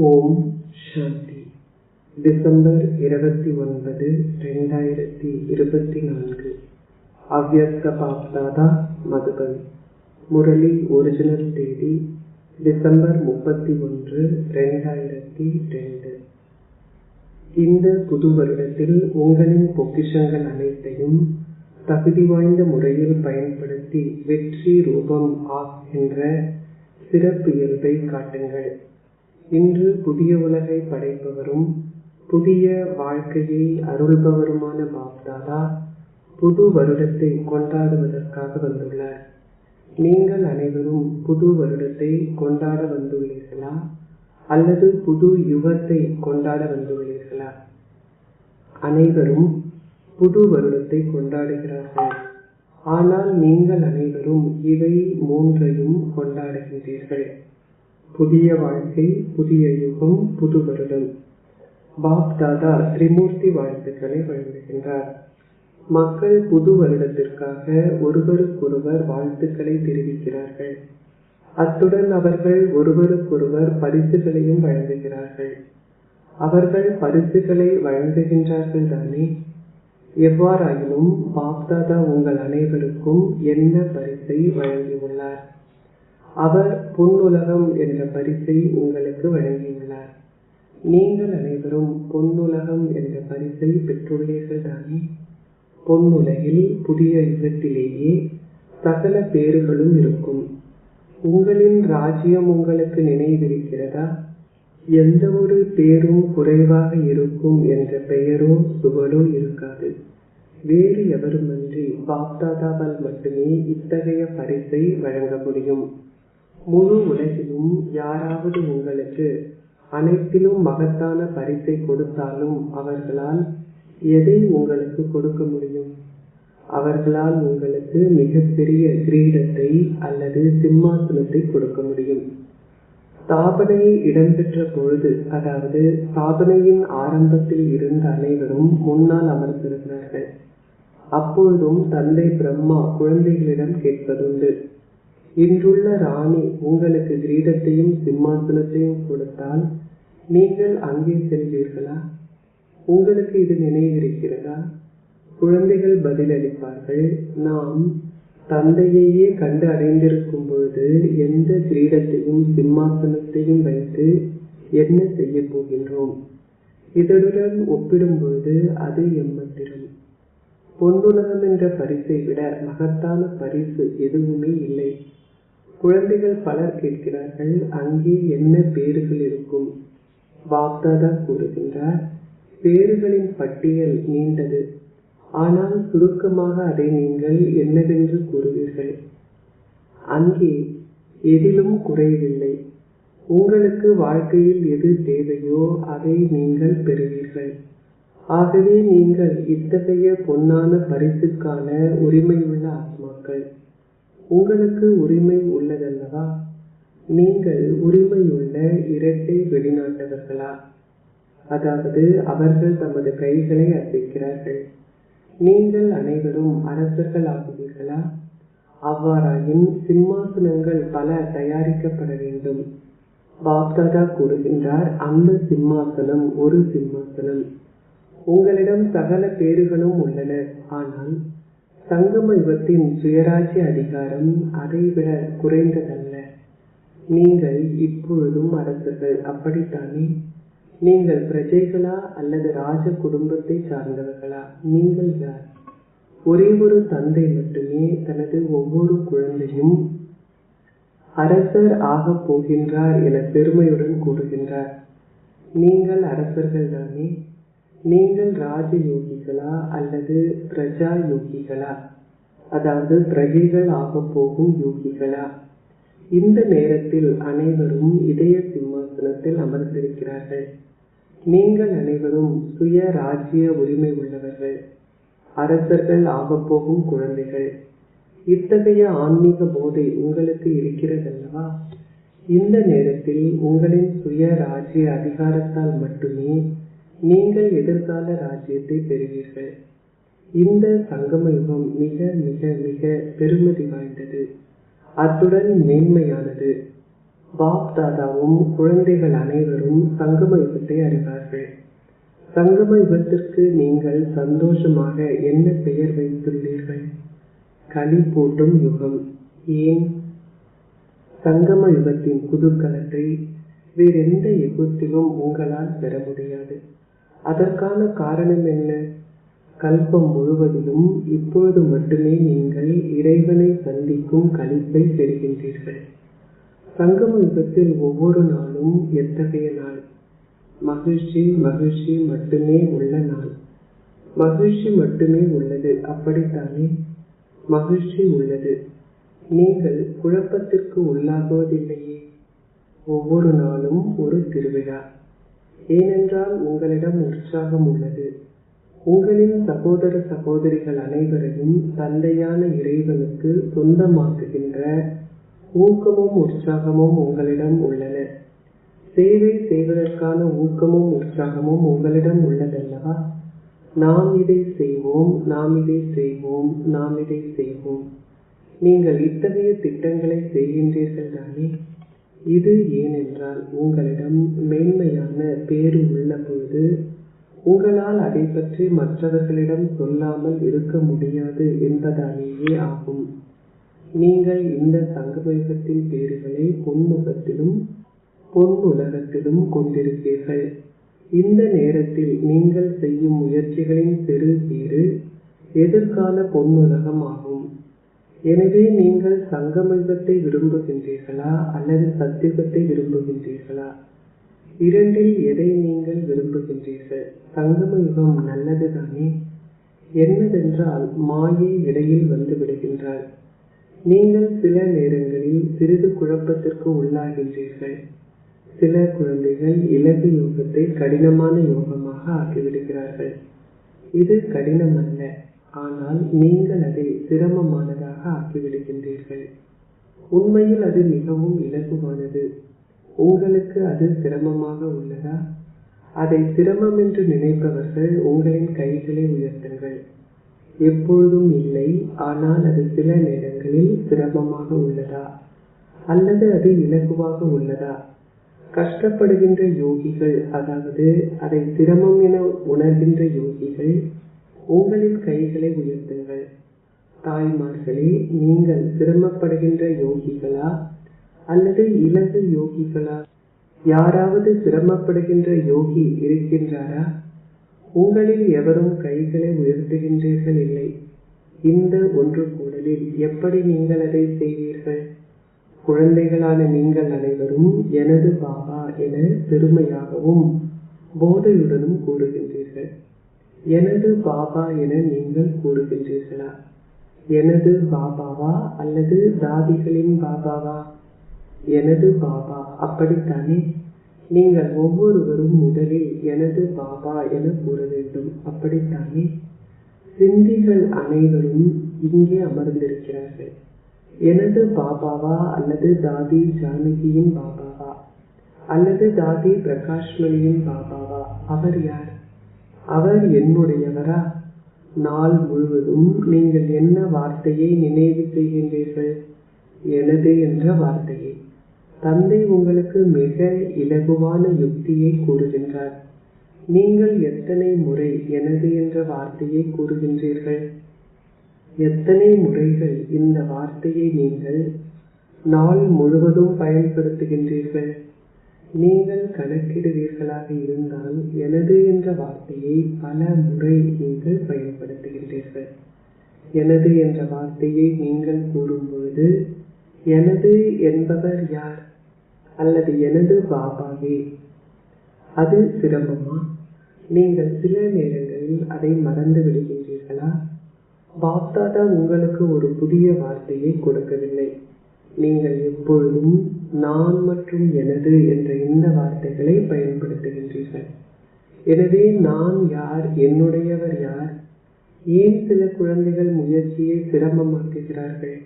ஓம் சாந்தி. December 29, 2024. அவ்யக்த Bapdada, Madhuban. Murali original தேதி December 31, 2002. இந்த புது வருடத்தில் உங்களின் பொக்கிஷங்கள் அனைத்தையும் தகுதி வாய்ந்த முறையில் பயன்படுத்தி வெற்றி ரூபம் ஆகின்ற சிறப்பு இயல்பை காட்டுங்கள். இன்று புதிய உலகை படைப்பவரும் புதிய வாழ்க்கையை அருள்பவருமான பாப்தாதா புது வருடத்தை கொண்டாடுவதற்காக வந்துள்ளார். நீங்கள் அனைவரும் புது வருடத்தை கொண்டாட வந்துள்ளீர்களா அல்லது புது யுகத்தை கொண்டாட வந்துள்ளீர்களா? அனைவரும் புது வருடத்தை கொண்டாடுகிறார்கள். ஆனால் நீங்கள் அனைவரும் இவை மூன்றையும் கொண்டாடுகின்றீர்கள். புதிய வாழ்க்கை, புதிய யுகம், புது வருடம். பாப்தாதா திரிமூர்த்தி வாழ்த்துக்களை வழங்குகின்றார். மக்கள் புது வருடத்திற்காக ஒருவருக்கொருவர் வாழ்த்துக்களை தெரிவிக்கிறார்கள். அத்துடன் அவர்கள் ஒருவருக்கொருவர் பரிசுகளையும் வழங்குகிறார்கள். அவர்கள் பரிசுகளை வழங்குகின்றார்கள் தானே? எவ்வாறாயினும் பாப்தாதா உங்கள் அனைவருக்கும் என்ன பரிசை வழங்கியுள்ளார்? அவர் பொன்னுலகம் என்ற பரிசை உங்களுக்கு வழங்கியுள்ளார். நீங்கள் அனைவரும் பொன்னுலகம் என்ற பரிசை பெற்றுள்ளீர்கள் தானே? பொன்னுலகில் புதிய யுகத்திலேயே சகல பேறுகளும் இருக்கும். உங்களின் ராஜ்யம் உங்களுக்கு நினைவிருக்கிறதா? எந்த ஒரு பேரும் குறைவாக இருக்கும் என்ற பெயரோ சுவடோ இருக்காது. வேறு எவருமன்றி பாப்தாதாவால் மட்டுமே இத்தகைய பரிசை வழங்க முடியும். முழு உலகிலும் யாராவது உங்களுக்கு அனைத்திலும் மகத்தான பரிசை கொடுத்தாலும் அவர்களால் எதை உங்களுக்கு கொடுக்க முடியும்? அவர்களால் உங்களுக்கு மிகப்பெரிய கிரீடத்தை அல்லது சிம்மாசனத்தை கொடுக்க முடியும். ஸ்தாபனை இடம்பெற்ற பொழுது, அதாவது ஸ்தாபனையின் ஆரம்பத்தில் இருந்த அனைவரும் முன்னால் அமர்ந்திருக்கிறார்கள். அப்பொழுதும் தந்தை பிரம்மா குழந்தைகளிடம் கேட்பதுண்டு, இன்றுள்ள ராணி உங்களுக்கு கிரீடத்தையும் சிம்மாசனத்தையும் கொடுத்தால் நீங்கள் அங்கே செல்வீர்களா? உங்களுக்கு இது நினைவிருக்கிறதா? குழந்தைகள் பதிலளிப்பார்கள், நாம் தந்தையையே கண்டு அடைந்திருக்கும் பொழுது எந்த கிரீடத்தையும் சிம்மாசனத்தையும் வைத்து என்ன செய்ய போகின்றோம்? இதனுடன் ஒப்பிடும் பொழுது அது எம்மத்திரம். பொன்னுலகம் என்ற பரிசை விட மகத்தான பரிசு எதுவுமே இல்லை. குழந்தைகள் பலர் கேட்கிறார்கள், அங்கே என்ன பேறுகள் இருக்கும்? பாப்தாதா கூறுகின்றார், பேறுகளின் பட்டியல் நீண்டது. ஆனால் சுருக்கமாக அதை நீங்கள் என்னவென்று கூறுவீர்கள்? அங்கே எதிலும் குறைவில்லை. உங்களுக்கு வாழ்க்கையில் எது தேவையோ அதை நீங்கள் பெறுவீர்கள். ஆகவே நீங்கள் இத்தகைய பொன்னான பரிசுக்கான உரிமையுள்ள ஆத்மாக்கள். உங்களுக்கு உரிமை உள்ளதல்லவா? நீங்கள் உரிமையுள்ள இரட்டை வெளிநாட்டவர்களா? அதாவது அவர்கள் தமது கைகளை அசைக்கிறார்கள். நீங்கள் அனைவரும் அரசர்கள் ஆகுவீர்களா? அவ்வாறாயின் சிம்மாசனங்கள் பல தயாரிக்கப்பட வேண்டும். பாப்தாதா கூறுகின்றார், அந்த சிம்மாசனம் ஒரு சிம்மாசனம். உங்களிடம் சகல பேறுகளும் உள்ளன. ஆனால் சங்கம யுகத்தின் சுயராஜ்ய அதிகாரம் அதைவிட குறைந்ததல்ல. நீங்கள் இப்பொழுதும் அரசர்கள், அப்படித்தானே? நீங்கள் பிரஜைகளா அல்லது ராஜ குடும்பத்தை சார்ந்தவர்களா? நீங்கள் யார்? ஒரே ஒரு தந்தை மட்டுமே தனது ஒவ்வொரு குழந்தையும் அரசர் ஆகப் போகின்றார் என பெருமையுடன் கூறுகின்றார். நீங்கள் அரசர்கள் தானே? நீங்கள் ராஜ யோகிகளா அல்லது பிரஜா யோகிகளா? அதாவது பிரஜைகள் ஆக போகும் யோகிகளா? இந்த நேரத்தில் அனைவரும் இதய சிம்மாசனத்தில் அமர்ந்திருக்கிறார்கள். நீங்கள் அனைவரும் சுய ராஜ்ய உரிமை உள்ளவர்கள், அரசர்கள் ஆக போகும் குழந்தைகள். இத்தகைய ஆன்மீக போதை உங்களுக்கு இருக்கிறதல்லவா? இந்த நேரத்தில் உங்களின் சுய ராஜ்ய அதிகாரத்தால் மட்டுமே நீங்கள் எதிர்கால ராஜ்யத்தை பெறுவீர்கள். இந்த சங்கம யுகம் மிக மிக மிக பெருமதி வாய்ந்தது, அத்துடன் மேன்மையானது. பாப் தாதாவும் குழந்தைகள் அனைவரும் சங்கம யுகத்தை அறிவார்கள். சங்கம யுகத்திற்கு நீங்கள் சந்தோஷமாக என்ன பெயர் வைத்துள்ளீர்கள்? களி போட்டும் யுகம். ஏன்? சங்கம யுகத்தின் குதூகலத்தை வேறெந்த யுகத்திலும் உங்களால் பெற முடியாது. அதற்கான காரணம் என்ன? கல்பம் முழுவதிலும் இப்பொழுது மட்டுமே நீங்கள் இறைவனை சந்திக்கும் களிப்பை பெறுகின்றீர்கள். சங்கம யுகத்தில் ஒவ்வொரு நாளும் எத்தகைய நாள்? மகிழ்ச்சி மகிழ்ச்சி மட்டுமே உள்ள நாள். மகிழ்ச்சி மட்டுமே உள்ளது, அப்படித்தானே? மகிழ்ச்சி உள்ளது. நீங்கள் குழப்பத்திற்கு உள்ளாகுவதில்லையே. ஒவ்வொரு நாளும் ஒரு திருவிழா. ஏனென்றால் உங்களிடம் உற்சாகம் உள்ளது. உங்களின் சகோதர சகோதரிகள் அனைவரையும் தந்தையான இறைவனுக்கு சொந்தமாக்குகின்ற ஊக்கமும் உற்சாகமும் உங்களிடம் உள்ளன. சேவை செய்வதற்கான ஊக்கமும் உற்சாகமும் உங்களிடம் உள்ளதல்லவா? நாம் இதை செய்வோம், நாம் இதை செய்வோம், நாம் இதை செய்வோம். நீங்கள் இத்தகைய திட்டங்களை செய்கின்றீர்கள் தானே? இது ஏனென்றால் உங்களிடம் மேன்மையான பேறு உள்ள பொழுது உங்களால் அதை பற்றி மற்றவர்களிடம் சொல்லாமல் இருக்க முடியாது என்பதாலேயே ஆகும். நீங்கள் இந்த சங்கமயுகத்தின் பேறுகளை பொன்முகத்திலும் பொன்னுலகத்திலும் கொண்டிருப்பீர்கள். இந்த நேரத்தில் நீங்கள் செய்யும் முயற்சிகளின் பெரு பேறு எதிர்கால பொன்னுலகம் ஆகும். எனவே நீங்கள் சங்கமயுகத்தை விரும்புகின்றீர்களா அல்லது சத்தியுகத்தை விரும்புகின்றீர்களா? இரண்டில் எதை நீங்கள் விரும்புகின்றீர்கள்? சங்கமயுகம் நல்லதுதானே? என்னதென்றால் மாயை இடையில் வந்து விடுகின்றாள். நீங்கள் சில நேரங்களில் சிறிது குழப்பத்திற்கு உள்ளாகின்றீர்கள். சில குழந்தைகள் இலகு யோகத்தை கடினமான யோகமாக ஆக்கிவிடுகிறார்கள். இது கடினம் அல்ல, ஆனால் நீங்கள் அதை சிரமமானதாக ஆக்கிவிடுகின்றீர்கள். உண்மையில் அது மிகவும் இலகுவானது. உங்களுக்கு அது சிரமமாக உள்ளதா? அதை சிரமம் என்று நினைப்பவர்கள் உங்களின் கைகளை உயர்த்துங்கள். எப்பொழுதும் இல்லை, ஆனால் அது சில நேரங்களில் சிரமமாக உள்ளதா அல்லது அது இலகுவாக உள்ளதா? கஷ்டப்படுகின்ற யோகிகள், அதாவது அதை சிரமம் என உணர்கின்ற யோகிகள், உங்களின் கைகளை உயர்த்துங்கள். தாய்மார்களே, நீங்கள் சிரமப்படுகின்ற யோகிகளா அல்லது இலகு யோகிகளா? யாராவது சிரமப்படுகின்ற யோகி இருக்கின்றாரா? உங்களில் எவரும் கைகளை உயர்த்துகின்றீர்கள் இல்லை. இந்த ஒன்று கூடலில் எப்படி நீங்கள் அதை செய்வீர்கள்? குழந்தைகளான நீங்கள் அனைவரும் எனது பாபா என பெருமையாகவும் போதையுடனும் கூறுகின்றீர்கள். எனது பாபா என நீங்கள் கூறுகின்றீர்களா? எனது பாபாவா அல்லது தாதிகளின் பாபாவா? எனது பாபா, அப்படித்தானே? நீங்கள் ஒவ்வொருவரும் முதலில் எனது பாபா என கூற வேண்டும், அப்படித்தானே? சிந்திகள் அனைவரும் இங்கே அமர்ந்திருக்கிறார்கள். எனது பாபாவா அல்லது தாதி ஜானகியின் பாபாவா அல்லது தாதி பிரகாஷ்மணியின் பாபாவா? அவர் யார்? அவர் என்னுடையவரா? நாள் முழுவதும் நீங்கள் என்ன வார்த்தையை நினைவு செய்கின்றீர்கள்? எனது என்ற வார்த்தையை. தந்தை உங்களுக்கு மிக இலகுவான யுக்தியை கூறுகின்றார். நீங்கள் எத்தனை முறை எனது என்ற வார்த்தையை கூறுகின்றீர்கள்? எத்தனை முறைகள் இந்த வார்த்தையை நீங்கள் நாள் முழுவதும் பயன்படுத்துகின்றீர்கள்? நீங்கள் கணக்கிடுவீர்களாக இருந்தால் எனது என்ற வார்த்தையை பல முறை நீங்கள் பயன்படுத்துகின்றீர்கள். எனது என்ற வார்த்தையை நீங்கள் கூறும்பொழுது எனது என்பவர் யார்? அல்லது எனது பாபாவே? அது சிரமமா? நீங்கள் சில நேரங்களில் அதை மறந்து விடுகின்றீர்களா? பாப்தாதா உங்களுக்கு ஒரு புதிய வார்த்தையை கொடுக்கவில்லை. நீங்கள் எப்பொழுதும் நான் மற்றும் எனது என்ற இந்த வார்த்தைகளை பயன்படுத்துகின்றீர்கள். எனவே நான் யார், என்னுடையவர் யார்? ஏன் சில குழந்தைகள் முயற்சியை சிரமமாக்குகிறார்கள்?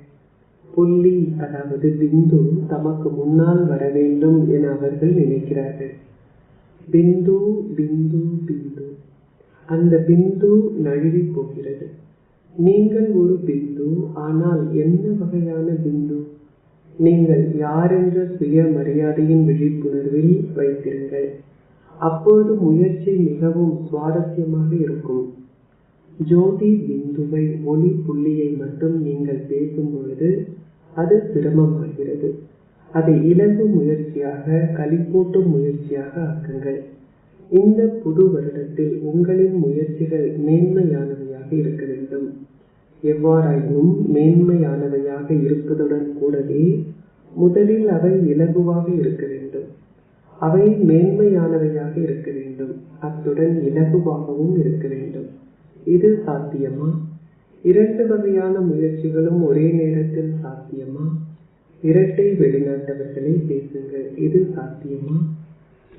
புள்ளி, அதாவது பிந்து தமக்கு முன்னால் வர வேண்டும் என அவர்கள் நினைக்கிறார்கள். பிந்து பிந்து பிந்து, அந்த பிந்து நழுவி போகிறது. நீங்கள் ஒரு பிந்து, ஆனால் என்ன வகையான பிந்து? நீங்கள் யார் என்ற சுய மரியாதையின் விழிப்புணர்வில் வைத்திருங்கள். அப்போது முயற்சி மிகவும் சுவாரஸ்யமாக இருக்கும். ஜோதி பிந்துவை, ஒளி புள்ளியை மட்டும் நீங்கள் பேசும் பொழுது அது சிரமமாகிறது. அதை இலகு முயற்சியாக, களிப்பூட்டும் முயற்சியாக ஆக்குங்கள். இந்த புது வருடத்தில் உங்களின் முயற்சிகள் மேன்மையானவையாக இருக்க வேண்டும். எவ்வாறாயினும் மேன்மையானவையாக இருப்பதுடன் கூடவே முதலில் அவை இலகுவாக இருக்க வேண்டும். அவை மேன்மையானவையாக இருக்க வேண்டும், அத்துடன் இலகுவாகவும் இருக்க வேண்டும். இது சாத்தியமா? 2 வகையான முயற்சிகளும் ஒரே நேரத்தில் சாத்தியமா? இரட்டை வெளிநாட்டவர்களை பேசுங்கள், இது சாத்தியமா?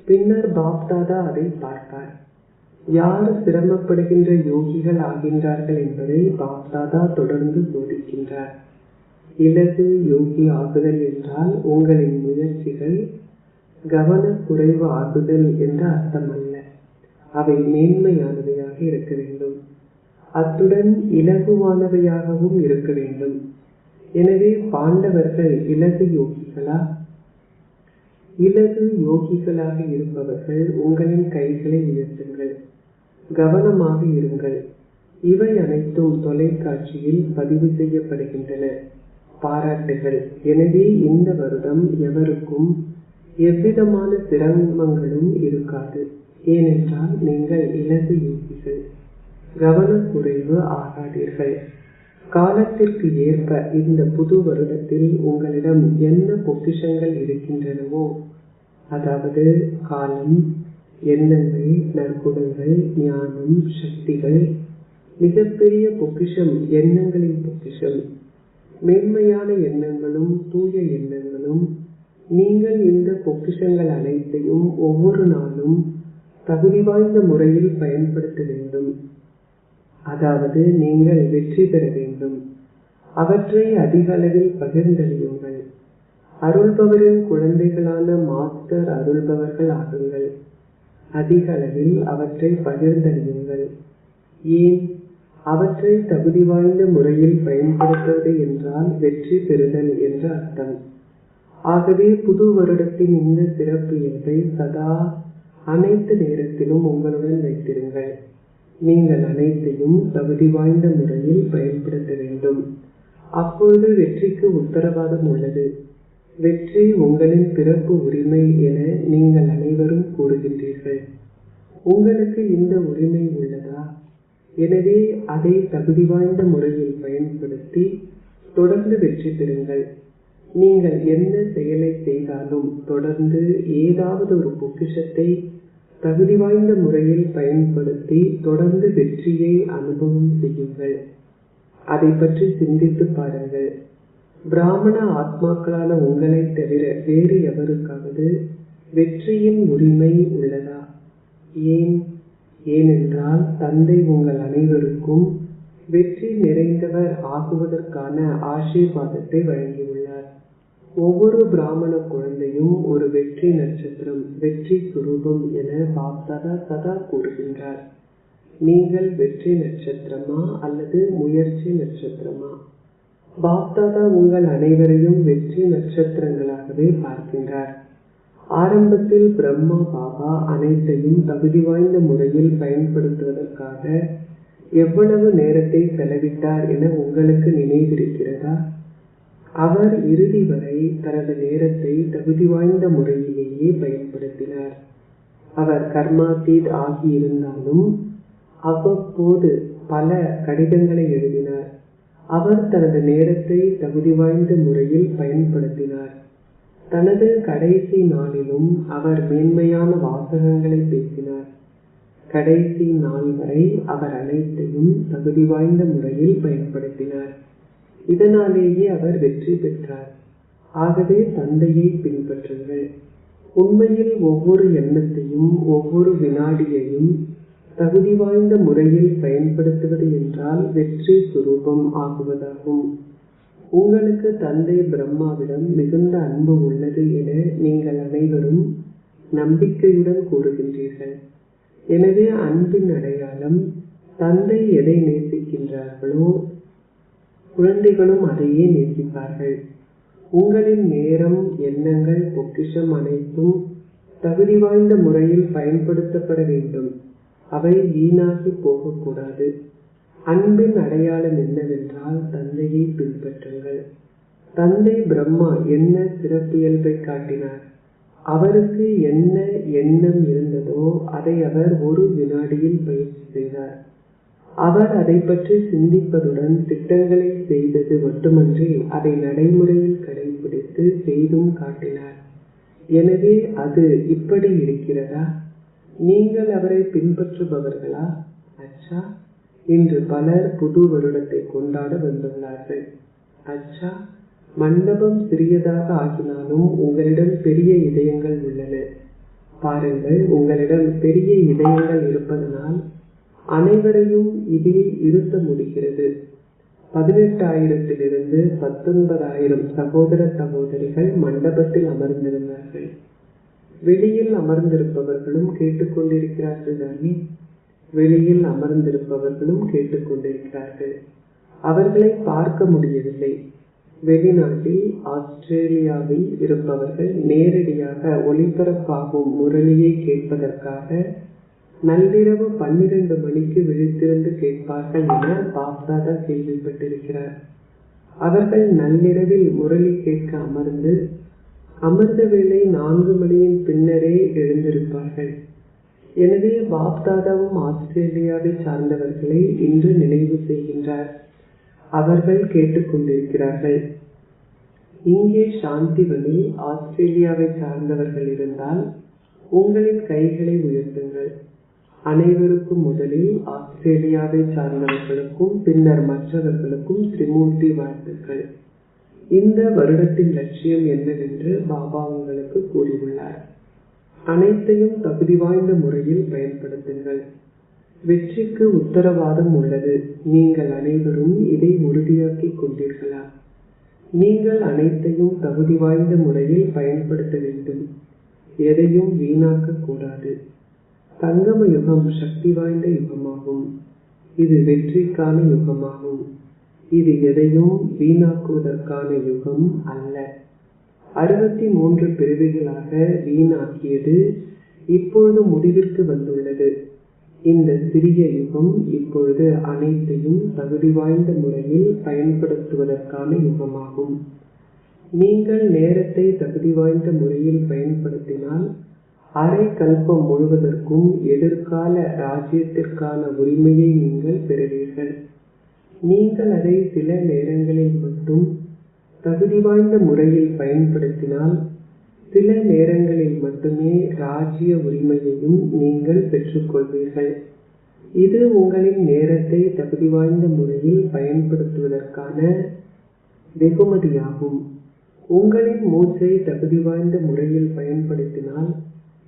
பின்னர் பாப்தாதா அதை பார்ப்பார். யார் சிரமப்படுகின்ற யோகிகள் ஆகின்றார்கள் என்பதை பாப்தாதா தொடர்ந்து சோதிக்கின்றார். இலகு யோகி ஆகுதல் என்றால் உங்களின் முயற்சிகள் கவனக்குறைவு ஆகுதல் என்ற அர்த்தமல்ல. அவை மேன்மையானவையாக இருக்க வேண்டும், அத்துடன் இலகுவானவையாகவும் இருக்க வேண்டும். எனவே பாண்டவர்கள் இலகு யோகிகளா? இலகு யோகிகளாக இருப்பவர்கள் உங்களின் கைகளை உயர்த்துங்கள். கவனமாக இருங்கள். இவை அனைத்தும் தொலைக்காட்சியில் பதிவு செய்யப்படுகின்றன. பாராட்டுகள். எனவே இந்த வருடம் எவருக்கும் எவ்விதமான சிரமங்களும் இருக்காது. ஏனென்றால் நீங்கள் இலகு யோகிகள். கவனக்குறைவு ஆகாதீர்கள். காலத்திற்கு ஏற்ப இந்த புது வருடத்தில் உங்களிடம் என்ன பொக்கிஷங்கள் இருக்கின்றனவோ, அதாவது காலம், எண்ணங்கள், நற்குணங்கள், ஞானம், சக்திகள், மிகப்பெரிய பொக்கிஷம் எண்ணங்களின் பொக்கிஷம். மேன்மையான எண்ணங்களும் தூய எண்ணங்களும். நீங்கள் இந்த பொக்கிஷங்கள் அனைத்தையும் ஒவ்வொரு நாளும் தகுதி வாய்ந்த முறையில் பயன்படுத்த வேண்டும். அதாவது நீங்கள் வெற்றி பெற வேண்டும். அவற்றை அதிக அளவில் பகிர்ந்தளியுங்கள். அருள்பவரின் குழந்தைகளான மாஸ்டர் அருள்பவர்கள் ஆகுங்கள். அதிக அளவில் அவற்றை பகிர்ந்தளியுங்கள். ஏன்? அவற்றை தகுதி வாய்ந்த முறையில் பயன்படுத்துவது என்றால் வெற்றி பெறுதல் என்ற அர்த்தம். ஆகவே புது வருடத்தின் இந்த சிறப்பு இயல்பை சதா அனைத்து நேரத்திலும் உங்களுடன் வைத்திருங்கள். நீங்கள் அனைத்தையும் தகுதி வாய்ந்த முறையில் பயன்படுத்த வேண்டும். அப்பொழுது வெற்றிக்கு உத்தரவாதம் உள்ளது. வெற்றி உங்களின் பிறப்பு உரிமை என நீங்கள் அனைவரும் கூறுகின்றீர்கள். உங்களுக்கு இந்த உரிமை உள்ளதா? எனவே அதை தகுதி வாய்ந்த முறையில் பயன்படுத்தி தொடர்ந்து வெற்றி பெறுங்கள். நீங்கள் என்ன செயலை செய்தாலும் தொடர்ந்து ஏதாவது ஒரு பொக்கிஷத்தை தகுதி வாய்ந்த முறையில் பயன்படுத்தி தொடர்ந்து வெற்றியை அனுபவம் செய்யுங்கள். அதை பற்றி சிந்தித்து பாருங்கள். பிராமண ஆத்மாக்களான உங்களை தவிர வேறு எவருக்காவது வெற்றியின் உரிமை உள்ளதா? ஏன்? ஏனென்றால் தந்தை உங்கள் அனைவருக்கும் வெற்றி நிறைந்தவர் ஆகுவதற்கான ஆசீர்வாதத்தை வழங்கியுள்ளார். ஒவ்வொரு பிராமண குழந்தையும் ஒரு வெற்றி நட்சத்திரம், வெற்றி சுரூபம் என பாப்தாதா சதா கூறுகின்றார். நீங்கள் வெற்றி நட்சத்திரமா அல்லது முயற்சி நட்சத்திரமா? பாப்தாதா உங்கள் அனைவரையும் வெற்றி நட்சத்திரங்களாகவே பார்க்கின்றார். ஆரம்பத்தில் பிரம்மா பாபா அனைத்தையும் தகுதி வாய்ந்த முறையில் பயன்படுத்துவதற்காக எவ்வளவு நேரத்தை செலவிட்டார் என உங்களுக்கு நினைவிருக்கிறதா? அவர் இறுதி வரை தனது நேரத்தை தகுதி வாய்ந்த முறையிலேயே பயன்படுத்தினார். அவர் கர்மாதீத் ஆகியிருந்தாலும் அவ்வப்போது பல கடிதங்களை எழுதினார். அவர் தனது நேரத்தை தகுதி வாய்ந்த முறையில் பயன்படுத்தினார். தனது கடைசி நாளிலும் அவர் மேன்மையான வாசகங்களை பேசினார். கடைசி நாள் வரை அவர் அனைத்தையும் தகுதி வாய்ந்த முறையில் பயன்படுத்தினார். இதனாலேயே அவர் வெற்றி பெற்றார். ஆகவே தந்தையை பின்பற்றுங்கள். உண்மையில் ஒவ்வொரு எண்ணத்தையும் ஒவ்வொரு வினாடியையும் தகுதி வாய்ந்த முறையில் பயன்படுத்துவது என்றால் வெற்றி சுரூபம் ஆகுவதாகும். உங்களுக்கு தந்தை பிரம்மாவிடம் மிகுந்த அன்பு உள்ளது என நீங்கள் அனைவரும் நம்பிக்கையுடன் கூறுகின்றீர்கள். எனவே அன்பின் அடையாளம் தந்தை எதை நேசிக்கின்றார்களோ குழந்தைகளும் அதையே நேசிப்பார்கள். உங்களின் நேரம், எண்ணங்கள், பொக்கிஷம் அனைத்தும் தகுதி வாய்ந்த முறையில் பயன்படுத்தப்பட வேண்டும். அவை வீணாகி போகக்கூடாது. அன்பின் அடையாளம் என்னவென்றால் தந்தையை பின்பற்றுங்கள். தந்தை பிரம்மா என்ன சிறப்பியல்பை காட்டினார்? அவருக்கு என்ன எண்ணம் இருந்ததோ அதை அவர் ஒரு வினாடியில் பயிற்சி செய்தார். அவர் அதை பற்றி சிந்திப்பதுடன் திட்டங்களை செய்தது மட்டுமன்றி அதை நடைமுறையில் கடைபிடித்து செய்தும் காட்டினார். எனவே அது இப்படி இருக்கிறதா? நீங்கள் அவரை பின்பற்றுபவர்களா? அச்சா, இன்று பலர் புது வருடத்தை கொண்டாட வந்துள்ளார்கள். அச்சா, மண்டபம் சிறியதாக ஆகினாலும் உங்களிடம் பெரிய இதயங்கள் உள்ளன. பாருங்கள், உங்களிடம் பெரிய இதயங்கள் இருப்பதனால் அனைவரையும் இதில் இருத்த முடிகிறது. 18,000 19,000 சகோதர சகோதரிகள் மண்டபத்தில் அமர்ந்திருந்தார்கள். வெளியில் அமர்ந்திருப்பவர்களும் கேட்டுக்கொண்டிருக்கிறார்கள் தானே? வெளியில் அமர்ந்திருப்பவர்களும் கேட்டுக்கொண்டிருக்கிறார்கள். அவர்களை பார்க்க முடியவில்லை. வெளிநாட்டில் ஆஸ்திரேலியாவில் இருப்பவர்கள் நேரடியாக ஒளிபரப்பாகும் முரளியை கேட்பதற்காக நள்ளிரவு 12 மணிக்கு விழித்திருந்து கேட்பார்கள் என பாப்தாதா கேள்விப்பட்டிருக்கிறார். அவர்கள் நள்ளிரவில் முரளி கேட்க அமர்ந்த வேளை 4 மணியின் பின்னரே எழுந்திருப்பார்கள். எனவே பாப்தாதாவும் ஆஸ்திரேலியாவை சார்ந்தவர்களை இன்று நினைவு செய்கின்றார். அவர்கள் கேட்டுக்கொண்டிருக்கிறார்கள். இங்கே சாந்திவனில் ஆஸ்திரேலியாவை சார்ந்தவர்கள் இருந்தால் உங்களின் கைகளை உயர்த்துங்கள். அனைவருக்கும் முதலில் ஆஸ்திரேலியாவை சார்ந்தவர்களுக்கும் பின்னர் மற்றவர்களுக்கும் திரிமூர்த்தி வாழ்த்துக்கள். இந்த வருடத்தின் லட்சியம் என்னவென்று பாபா உங்களுக்கு கூறியுள்ளார். அனைத்தையும் தகுதி வாய்ந்த முறையில் பயன்படுத்துங்கள். வெற்றிக்கு உத்தரவாதம் உள்ளது. நீங்கள் அனைவரும் இதை உறுதியாக்கிக் கொண்டீர்களா? நீங்கள் அனைத்தையும் தகுதி வாய்ந்த முறையில் பயன்படுத்த வேண்டும். எதையும் வீணாக்க கூடாது. சங்கம யுகம் சக்தி வாய்ந்த யுகமாகும். இது வெற்றிக்கான யுகமாகும். இது எதையும் வீணாக்குவதற்கான யுகம் அல்ல. 63 பிரிவுகளாக வீணாக்கியது இப்பொழுது முடிவிற்கு வந்துள்ளது. இந்த சிறிய யுகம் இப்பொழுது அனைத்தையும் தகுதி வாய்ந்த முறையில் பயன்படுத்துவதற்கான யுகமாகும். நீங்கள் நேரத்தை தகுதி வாய்ந்த முறையில் பயன்படுத்தினால் அரை கல்பம் முழுவதற்கும் எதிர்கால ராஜ்யத்திற்கான உரிமையை நீங்கள் பெறுவீர்கள். நீங்கள் அதை சில நேரங்களில் மட்டும் தகுதி வாய்ந்த முறையில் பயன்படுத்தினால் சில நேரங்களில் மட்டுமே ராஜ்ய உரிமையையும் நீங்கள் பெற்றுக்கொள்வீர்கள். இது உங்களின் நேரத்தை தகுதி வாய்ந்த முறையில் பயன்படுத்துவதற்கான வெகுமதியாகும். உங்களின் மூச்சை தகுதி வாய்ந்த முறையில் பயன்படுத்தினால்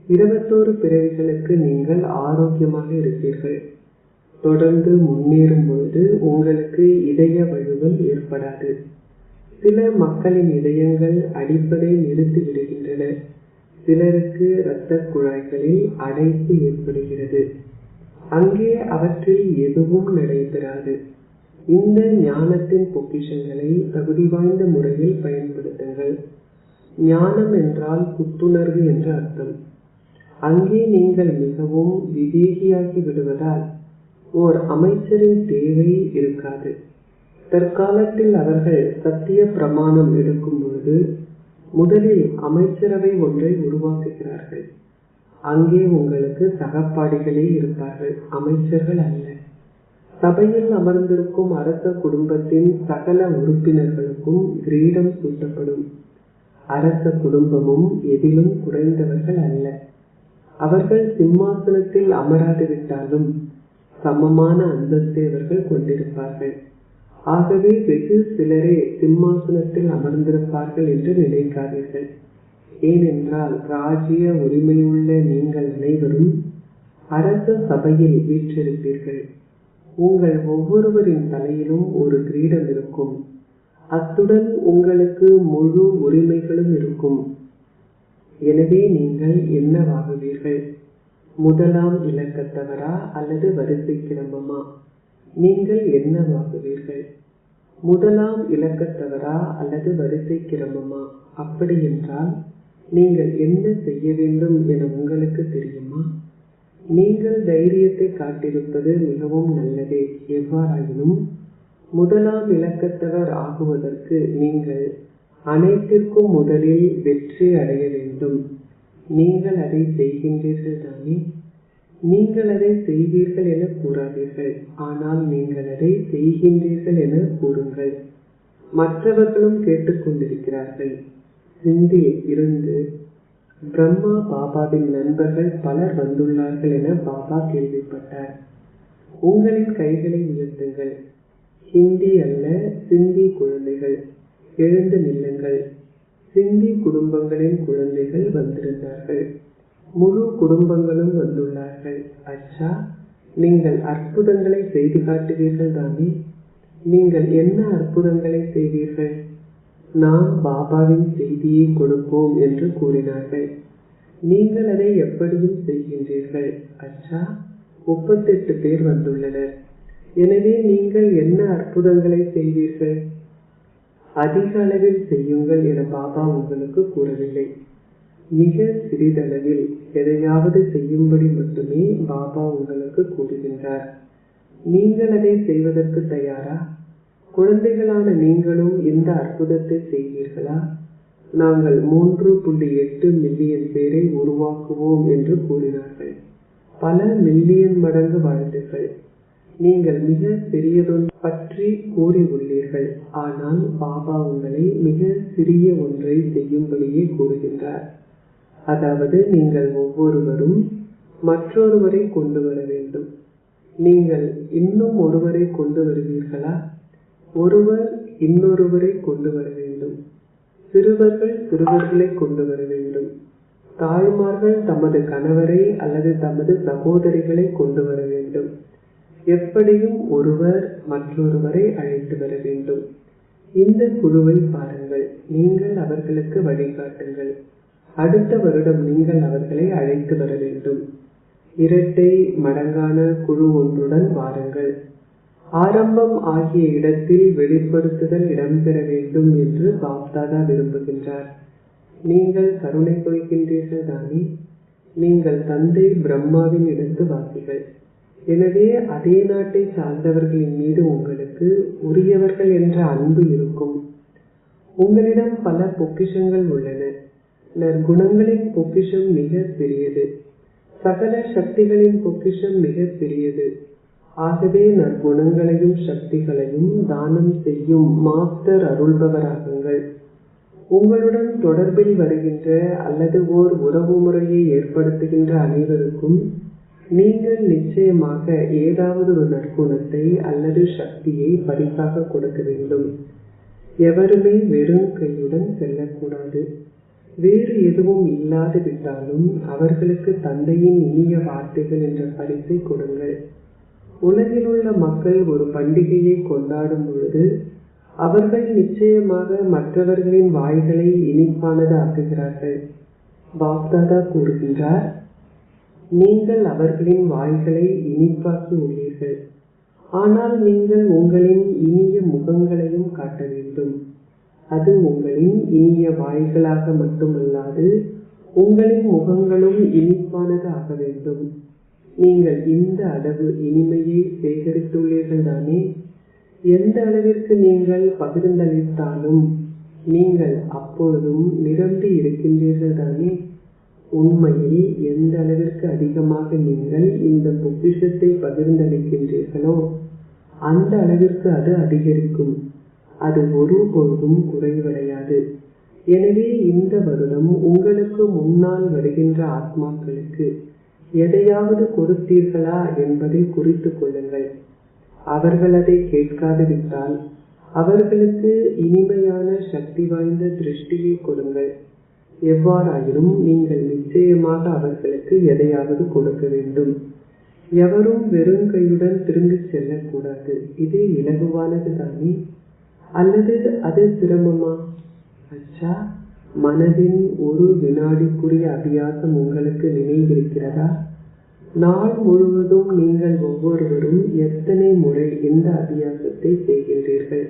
21 பிறவிகளுக்கு நீங்கள் ஆரோக்கியமாக இருப்பீர்கள். தொடர்ந்து முன்னேறும் பொழுது உங்களுக்கு இதய வழுவல் ஏற்படாது. சில மக்களின் இதயங்கள் அடிப்படை நிறுத்தி விடுகின்றன. சிலருக்கு இரத்த குழாய்களில் அடைப்பு ஏற்படுகிறது. அங்கே அவற்றில் எதுவும் நடைபெறாது. இந்த ஞானத்தின் பொக்கிஷங்களை தகுதி வாய்ந்த முறையில் பயன்படுத்துங்கள். ஞானம் என்றால் புத்துணர்வு என்று அர்த்தம். அங்கே நீங்கள் மிகவும் விவேகியாகி விடுவதால் ஓர் அமைச்சரின் தேவை இருக்காது. தற்காலத்தில் அவர்கள் சத்திய பிரமாணம் எடுக்கும் பொழுது முதலில் அமைச்சரவை ஒன்றை உருவாக்குகிறார்கள். அங்கே உங்களுக்கு சகப்பாடிகளே இருப்பார்கள், அமைச்சர்கள் அல்ல. சபையில் அமர்ந்திருக்கும் அரச குடும்பத்தின் சகல உறுப்பினர்களுக்கும் கிரீடம் சூட்டப்படும். அரச குடும்பமும் எதிலும் குறைந்தவர்கள் அல்ல. அவர்கள் சிம்மாசனத்தில் அமராது விட்டாலும் சமமான அந்தஸ்தை அவர்கள் கொண்டிருப்பார்கள். ஆகவே வெகு சிலரே சிம்மாசனத்தில் அமர்ந்திருப்பார்கள் என்று நினைக்காதீர்கள். ஏனென்றால் ராஜ்ய உரிமையுள்ள நீங்கள் அனைவரும் அரச சபையில் வீற்றிருப்பீர்கள். உங்கள் ஒவ்வொருவரின் தலையிலும் ஒரு கிரீடம் இருக்கும். அத்துடன் உங்களுக்கு முழு உரிமைகளும் இருக்கும். எனவே நீங்கள் என்னவாகுவீர்கள்? முதலாம் இலக்கத்தவரா அல்லது வரிசை கிரமமா? நீங்கள் என்னவாகுவீர்கள்? முதலாம் இலக்கத்தவரா அல்லது வரிசை கிரமமா? அப்படி என்றால் நீங்கள் என்ன செய்ய வேண்டும் என உங்களுக்கு தெரியுமா? நீங்கள் தைரியத்தை காட்டியிருப்பது மிகவும் நல்லதே. எவ்வாறாயினும் முதலாம் இலக்கத்தவர் ஆகுவதற்கு நீங்கள் அனைத்திற்கும் முதலில் வெற்றி அடைய வேண்டும். நீங்கள் அதை செய்கின்றீர்கள் தானே? நீங்கள் அதை செய்வீர்கள் என கூறாதீர்கள், ஆனால் நீங்கள் அதை செய்கின்றீர்கள் என கூறுங்கள். மற்றவர்களும் கேட்டுக்கொண்டிருக்கிறார்கள். சிந்தியில் இருந்து பிரம்மா பாபாவின் நண்பர்கள் பலர் வந்துள்ளார்கள் என பாபா கேள்விப்பட்டார். உங்களின் கைகளை உயர்த்துங்கள். ஹிந்தி அல்ல, சிந்தி குழந்தைகள், எழுந்து நில்லுங்கள். சிந்தி குடும்பங்களின் குழந்தைகள் வந்திருந்தார்கள். முழு குடும்பங்களும் வந்துள்ளார்கள். அச்சா, நீங்கள் அற்புதங்களை செய்து காட்டுவீர்கள் தானே? நீங்கள் என்ன அற்புதங்களை செய்வீர்கள்? நாம் பாபாவின் செய்தியை கொடுப்போம் என்று கூறினார்கள். நீங்கள் அதை எப்படியும் செய்கின்றீர்கள். அச்சா, 38 பேர் வந்துள்ளனர். எனவே நீங்கள் என்ன அற்புதங்களை செய்வீர்கள்? அதிக அளவில் செய்யுங்கள் என பாபா உங்களுக்கு கூறவில்லை. மிக சிறிதளவில் எதையாவது செய்யும்படி மட்டுமே பாபா உங்களுக்கு கூறுகின்றார். நீங்கள் அதை செய்வதற்கு தயாரா? குழந்தைகளான நீங்களும் இந்த அற்புதத்தை செய்வீர்களா? நாங்கள் 3.8 மில்லியன் பேரை உருவாக்குவோம் என்று கூறினார்கள். பல மில்லியன் மடங்கு வாழ்த்துக்கள். நீங்கள் மிக பெரியதொன்று பற்றி கூறி உள்ளீர்கள். ஆனால் பாபா உங்களை மிக சிறிய ஒன்றை செய்யும்படியே கூறுகின்றார். அதாவது நீங்கள் ஒவ்வொருவரும் மற்றொருவரை கொண்டு வர வேண்டும். நீங்கள் இன்னும் ஒருவரை கொண்டு வருவீர்களா? ஒருவர் இன்னொருவரை கொண்டு வர வேண்டும். சிறுவர்கள் சிறுவர்களை கொண்டு வர வேண்டும். தாய்மார்கள் தமது கணவரை அல்லது தமது சகோதரிகளை கொண்டு வர வேண்டும். எப்படியும் ஒருவர் மற்றொருவரை அழைத்து வர வேண்டும். இந்த குழுவை பாருங்கள். நீங்கள் அவர்களுக்கு வழிகாட்டுங்கள். அடுத்த வருடம் நீங்கள் அவர்களை அழைத்து வர வேண்டும். இரட்டை மடங்கான குழு ஒன்றுடன் வாருங்கள். ஆரம்பம் ஆகிய இடத்தில் வெளிப்படுத்துதல் இடம்பெற வேண்டும் என்று பாப்தாதா விரும்புகின்றார். நீங்கள் கருணை கொள்கின்றீர்கள் தானே? நீங்கள் தந்தை பிரம்மாவின் இடத்து வாசிகள். எனவே அதே நாட்டை சார்ந்தவர்களின் மீது உங்களுக்கு உரியவர்கள் என்ற அன்பு இருக்கும். உங்களிடம் பல பொக்கிஷங்கள் உள்ளன. நற்குணங்களின் பொக்கிஷம் மிக பெரியது. சகல சக்திகளின் பொக்கிஷம் மிக பெரியது. ஆகவே நற்குணங்களையும் சக்திகளையும் தானம் செய்யும் மாஸ்டர் அருள்பவராகுங்கள். உங்களுடன் தொடர்பில் வருகின்ற அல்லது ஓர் உறவு முறையை ஏற்படுத்துகின்ற அனைவருக்கும் நீங்கள் நிச்சயமாக ஏதாவது ஒரு நற்குணத்தை அல்லது சக்தியை பரிசாக கொடுக்க வேண்டும். எவருமே வெறும் கையுடன் செல்லக்கூடாது. வேறு எதுவும் இல்லாது விட்டாலும் அவர்களுக்கு தந்தையின் இனிய வார்த்தைகள் என்ற பரிசை கொடுங்கள். உலகில் உள்ள மக்கள் ஒரு பண்டிகையை கொண்டாடும் பொழுது அவர்கள் நிச்சயமாக மற்றவர்களின் வாய்களை இனிப்பானது ஆக்குகிறார்கள். பாப்தாதா கூறுகின்றார், நீங்கள் அவர்களின் வாய்களை இனிப்பாக்கி உள்ளீர்கள். ஆனால் நீங்கள் உங்களின் இனிய முகங்களையும் காட்ட வேண்டும். அது உங்களின் இனிய வாய்களாக மட்டுமல்லாது உங்களின் முகங்களும் இனிப்பானது ஆக வேண்டும். நீங்கள் இந்த அளவு இனிமையை சேகரித்துள்ளீர்கள் தானே? எந்த அளவிற்கு நீங்கள் பகிர்ந்தளித்தாலும் நீங்கள் அப்பொழுதும் நிரம்பி இருக்கின்றீர்கள் தானே? உண்மையில் எந்த அளவிற்கு அதிகமாக நீங்கள் இந்த பொக்கிஷத்தை பகிர்ந்தளிக்கின்றீர்களோ அந்த அளவிற்கு அது அதிகரிக்கும். அது ஒருபொழுதும் குறைவடையாது. எனவே இந்த வருடம் உங்களுக்கு முன்னால் வருகின்ற ஆத்மாக்களுக்கு எதையாவது கொடுத்தீர்களா என்பதை குறித்து கொள்ளுங்கள். அவர்கள் அதை கேட்காது விட்டால் அவர்களுக்கு இனிமையான சக்தி வாய்ந்த திருஷ்டியை கொடுங்கள். எவ்வாறாயினும் நீங்கள் நிச்சயமாக அவர்களுக்கு எதையாவது கொடுக்க வேண்டும். எவரும் வெறும் கையுடன் திரும்பி செல்லக்கூடாது. இது இலகுவானது தானே? அல்லது அது சிரமமா? அச்சா, மனதின் ஒரு வினாடிக்குரிய அபியாசம் உங்களுக்கு நினைவிருக்கிறதா? நாள் முழுவதும் நீங்கள் ஒவ்வொருவரும் எத்தனை முறை இந்த அபியாசத்தை செய்கின்றீர்கள்?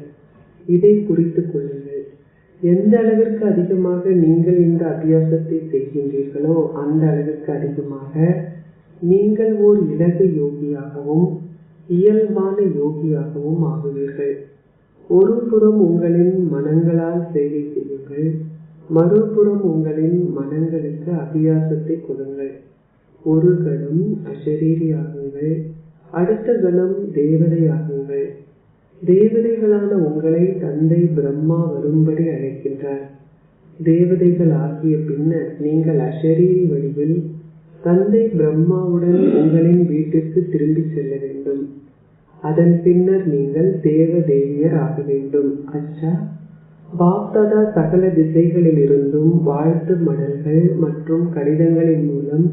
இதை குறித்துக் கொள்ளுங்கள். எந்த அளவிற்கு அதிகமாக நீங்கள் இந்த அபியாசத்தை செய்கின்றீர்களோ அந்த அளவிற்கு அதிகமாக நீங்கள் ஓர் இலகு யோகியாகவும் இயல்பான யோகியாகவும் ஆகுவீர்கள். ஒரு புறம் உங்களின் மனங்களால் சேவை செய்யுங்கள், மறுபுறம் உங்களின் மனங்களுக்கு அபியாசத்தை கொடுங்கள். ஒரு கணம் அசரீரியாகுங்கள், அடுத்த கணம் தேவதையாகுங்கள். தேவதைகளான உங்களை தந்தை பிரம்மா வரும்படி அழைக்கின்றார். தேவதைகள் ஆகிய பின்னர் நீங்கள் அசரீரி வடிவில் தந்தை பிரம்மாவுடன் உங்களின் வீட்டிற்கு திரும்பி செல்ல வேண்டும். அதன் பின்னர் நீங்கள் தேவ தேவியர் ஆக வேண்டும். அச்சா, பாப்தாதா சகல திசைகளில் இருந்தும் வாழ்த்து மடல்கள் மற்றும் கடிதங்களின் மூலம்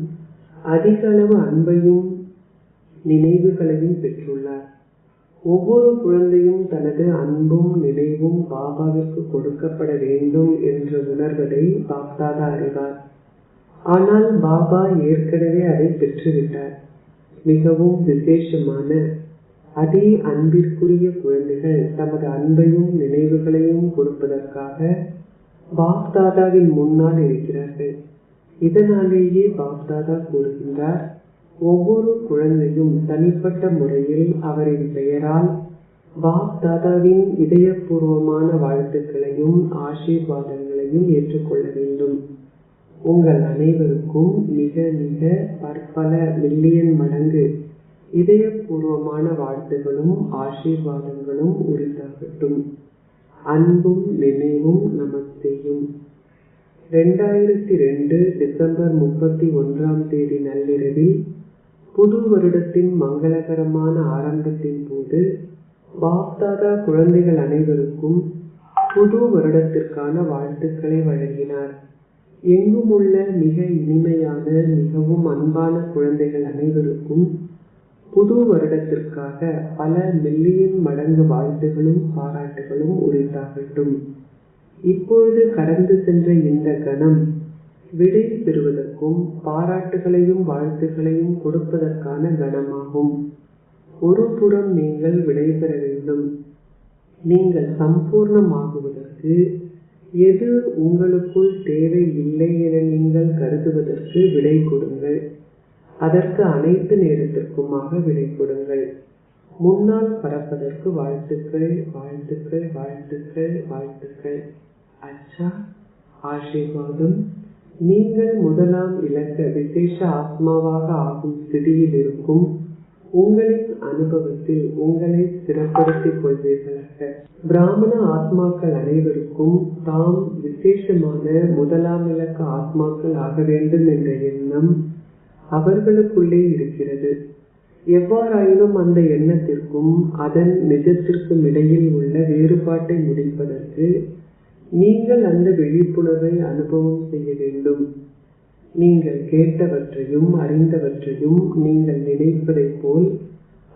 அதிக அளவு அன்பையும் நினைவுகளையும் பெற்றுள்ளார். ஒவ்வொரு குழந்தையும் தனது அன்பும் நினைவும் பாபாவிற்கு கொடுக்கப்பட வேண்டும் என்று உணர்வதை பாப்தாதா அறிவார். ஆனால் பாபா ஏற்கனவே அதை பெற்றுவிட்டார். மிகவும் விசேஷமான அதே அன்பிற்குரிய குழந்தைகள் தமது அன்பையும் நினைவுகளையும் கொடுப்பதற்காக பாப்தாதாவின் முன்னால் இருக்கிறார்கள். இதனாலேயே பாப்தாதா கூறுகின்றார், ஒவ்வொரு குழந்தையும் தனிப்பட்ட முறையில் அவரின் பெயரால் பாப்தாதாவின் இதயபூர்வமான வாழ்த்துக்களையும் ஆசீர்வாதங்களையும் ஏற்றுக்கொள்ள வேண்டும். உங்கள் அனைவருக்கும் மிக மிக பற்பல மில்லியன் மடங்கு இதயபூர்வமான வாழ்த்துகளும் ஆசீர்வாதங்களும் உரித்தாகட்டும். அன்பும் நினைவும் நமஸ்தேயும். 2002 டிசம்பர் 31 நள்ளிரவில் புது வருடத்தின் மங்களகரமான ஆரம்பத்தின் போது பாப்தாதா குழந்தைகள் அனைவருக்கும் புது வருடத்திற்கான வாழ்த்துக்களை வழங்கினார். எங்கும் உள்ள மிக இனிமையான மிகவும் அன்பான குழந்தைகள் அனைவருக்கும் புது வருடத்திற்காக பல மில்லியன் மடங்கு வாழ்த்துகளும் பாராட்டுகளும் உரித்தாகட்டும். இப்பொழுது கடந்து சென்ற இந்த கணம் விடை பெறுவதற்கும் பாராட்டுகளையும் வாழ்த்துக்களையும் கொடுப்பதற்கான கணமாகும். ஒரு புறம் நீங்கள் விடைபெற வேண்டும். நீங்கள் சம்பூர்ணமாகுவதற்கு எது உங்களுக்குள் தேவை இல்லை என நீங்கள் கருதுவதற்கு விடை கொடுங்கள். அதற்கு அனைத்து நேரத்திற்குமாக விடை கொடுங்கள். முன்னால் பறப்பதற்கு வாழ்த்துக்கள், வாழ்த்துக்கள், வாழ்த்துக்கள், வாழ்த்துக்கள். அச்சா, ஆசீர்வாதம். நீங்கள் முதலாம் இலக்க விசேஷ ஆத்மாவாக ஆகும் ஸ்திதியில் இருக்கும் உங்களின் அனுபவத்தில் உங்களை ஸ்திரப்படுத்திக் கொள்வீர்களாக. பிராமண ஆத்மாக்கள் அனைவருக்கும் தாம் விசேஷமான முதலாம் இலக்க ஆத்மாக்கள் ஆக வேண்டும் என்ற எண்ணம் அவர்களுக்குள்ளே இருக்கிறது. எவ்வாறாயினும் அந்த எண்ணத்திற்கும் அதன் நிஜத்திற்கும் இடையில் உள்ள வேறுபாட்டை முடிப்பதற்கு நீங்கள் அந்த விழிப்புணர்வை அனுபவம் செய்ய வேண்டும். நீங்கள் கேட்டவற்றையும் அறிந்தவற்றையும் நீங்கள் நினைப்பதைப் போல்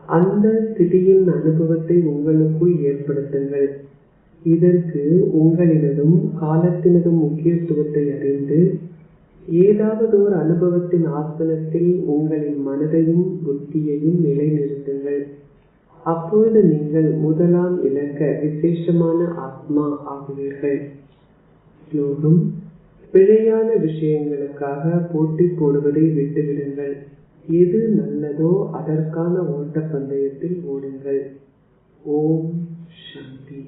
அந்த ஸ்திதியின் அனுபவத்தை உங்களுக்குள் ஏற்படுத்துங்கள். இதற்கு உங்களினதும் காலத்தினதும் முக்கியத்துவத்தை அறிந்து ஏதாவது ஒரு அனுபவத்தின் ஆசனத்தில் உங்களின் மனதையும் புத்தியையும் நிலைநிறுத்துங்கள். அப்பொழுது நீங்கள் முதலாம் இலக்க விசேஷமான ஆத்மா ஆகுவீர்கள். ஸ்லோகம்: பிழையான விஷயங்களுக்காக போட்டி போடுவதை விட்டுவிடுங்கள். எது நல்லதோ அதற்கான ஓட்டப்பந்தயத்தில் ஓடுங்கள். ஓம் சாந்தி.